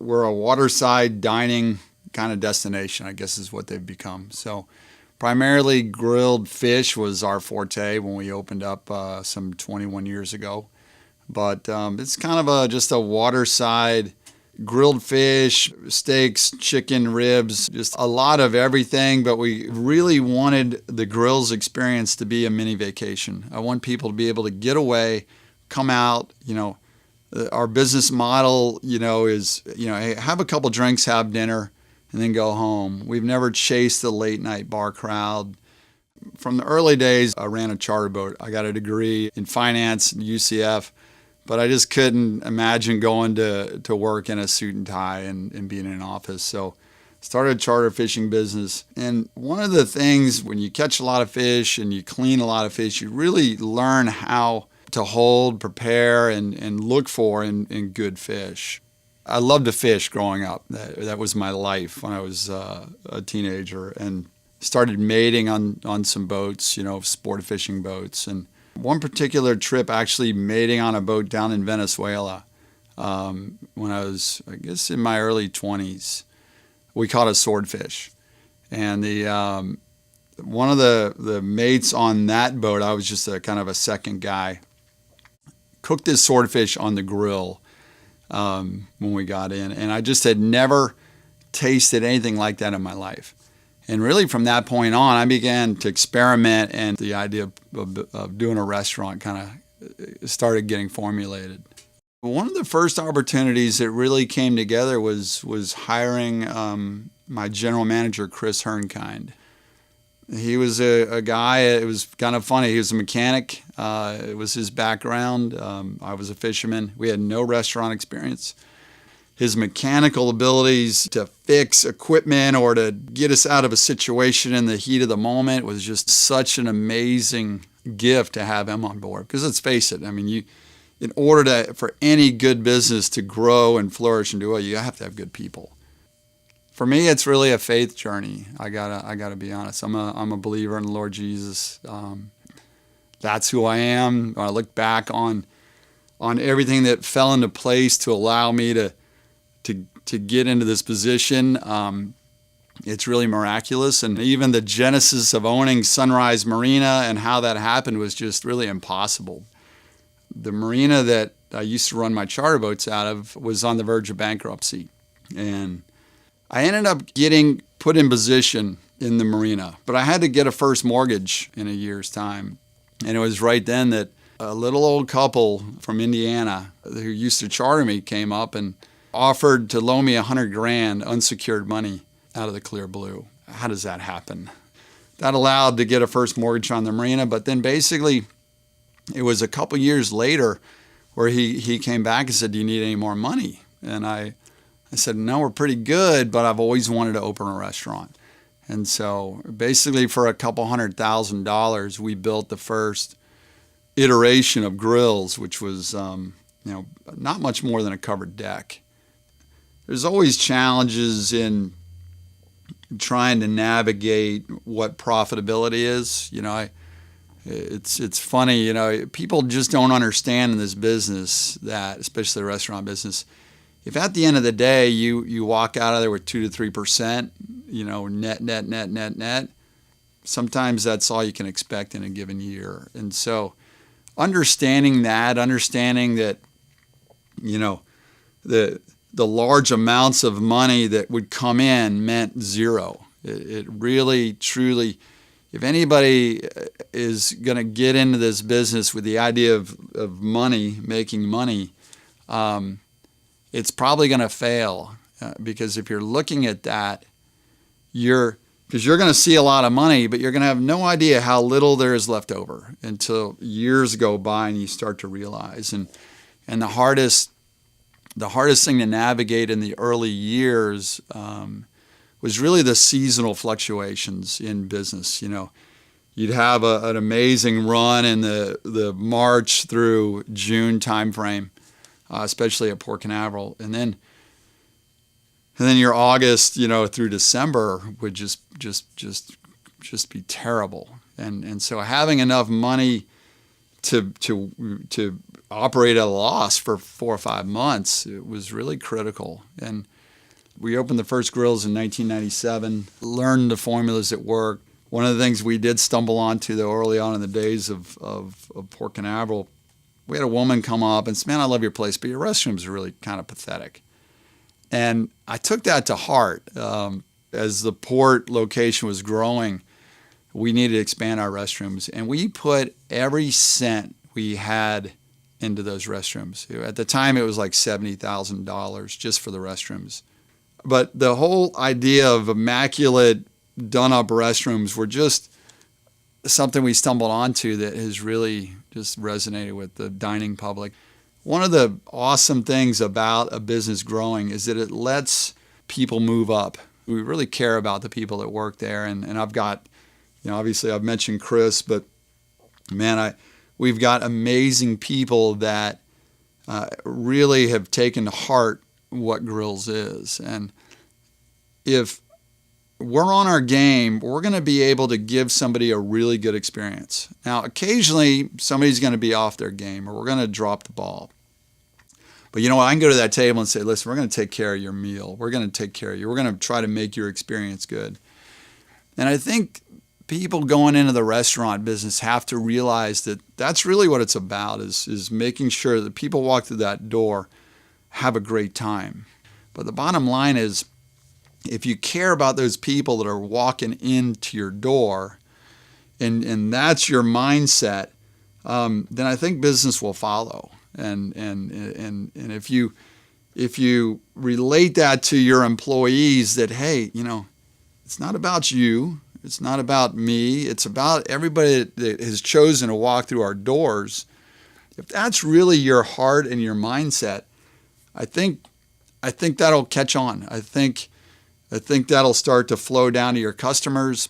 we're a waterside dining kind of destination, I guess is what they've become. So primarily grilled fish was our forte when we opened up some 21 years ago. But it's kind of just a waterside grilled fish, steaks, chicken, ribs, just a lot of everything. But we really wanted the grills experience to be a mini vacation. I want people to be able to get away, come out, our business model, is, hey, have a couple drinks, have dinner, and then go home. We've never chased the late night bar crowd. From the early days, I ran a charter boat. I got a degree in finance at UCF, but I just couldn't imagine going to work in a suit and tie and being in an office. So started a charter fishing business. And one of the things when you catch a lot of fish and you clean a lot of fish, you really learn how to hold, prepare, and look for in good fish. I loved to fish growing up. That was my life when I was a teenager, and started mating on some boats, sport fishing boats. And one particular trip, actually mating on a boat down in Venezuela when I was, I guess, in my early 20s. We caught a swordfish. And one of the mates on that boat, I was just a kind of a second guy, cooked this swordfish on the grill when we got in. And I just had never tasted anything like that in my life. And really from that point on, I began to experiment, and the idea of doing a restaurant kind of started getting formulated. One of the first opportunities that really came together was hiring my general manager, Chris Hernkind. He was a guy, it was kind of funny, he was a mechanic. It was his background. I was a fisherman. We had no restaurant experience. His mechanical abilities to fix equipment or to get us out of a situation in the heat of the moment was just such an amazing gift to have him on board. Because let's face it, I mean, in order for any good business to grow and flourish and do well, you have to have good people. For me, it's really a faith journey. I gotta be honest. I'm a believer in the Lord Jesus. That's who I am. When I look back on everything that fell into place to allow me to get into this position, it's really miraculous. And even the genesis of owning Sunrise Marina and how that happened was just really impossible. The marina that I used to run my charter boats out of was on the verge of bankruptcy. And I ended up getting put in position in the marina, but I had to get a first mortgage in a year's time. And it was right then that a little old couple from Indiana who used to charter me came up and offered to loan me $100,000 unsecured money out of the clear blue. How does that happen? That allowed to get a first mortgage on the marina, but then basically it was a couple years later where he came back and said, "Do you need any more money?" And I said, "No, we're pretty good, but I've always wanted to open a restaurant." And so basically for a couple $100,000, we built the first iteration of grills, which was not much more than a covered deck. There's always challenges in trying to navigate what profitability is. It's funny, people just don't understand in this business that, especially the restaurant business, if at the end of the day you walk out of there with 2 to 3%, net, sometimes that's all you can expect in a given year. And so understanding that, the large amounts of money that would come in meant zero. It really, truly, if anybody is going to get into this business with the idea of money, making money, it's probably going to fail. Because if you're looking at that, because you're going to see a lot of money, but you're going to have no idea how little there is left over until years go by and you start to realize. And the hardest thing to navigate in the early years was really the seasonal fluctuations in business. You'd have an amazing run in the March through June timeframe, especially at Port Canaveral, and then your August, through December would just be terrible. And so having enough money to operate at a loss for 4 or 5 months, it was really critical. And We opened the first grills in 1997, learned the formulas that work. One of the things we did stumble onto, though, early on in the days of Port Canaveral, we had a woman come up and say, "Man, I love your place, but your restrooms are really kind of pathetic." And I took that to heart. As the port location was growing, we needed to expand our restrooms. And we put every cent we had into those restrooms. At the time, it was like $70,000 just for the restrooms. But the whole idea of immaculate, done-up restrooms were just something we stumbled onto that has really just resonated with the dining public. One of the awesome things about a business growing is that it lets people move up. We really care about the people that work there. And I've got, obviously I've mentioned Chris, but man, we've got amazing people that really have taken to heart what grills is. And if we're on our game, we're going to be able to give somebody a really good experience. Now, occasionally somebody's going to be off their game or we're going to drop the ball. But you know what? I can go to that table and say, listen, we're going to take care of your meal. We're going to take care of you. We're going to try to make your experience good. And I think people going into the restaurant business have to realize that that's really what it's about, is making sure that people walk through that door have a great time. But the bottom line is, if you care about those people that are walking into your door, and that's your mindset, then I think business will follow. And if you relate that to your employees, that hey, it's not about you, it's not about me, it's about everybody that has chosen to walk through our doors. If that's really your heart and your mindset, I think that'll catch on. I think that'll start to flow down to your customers.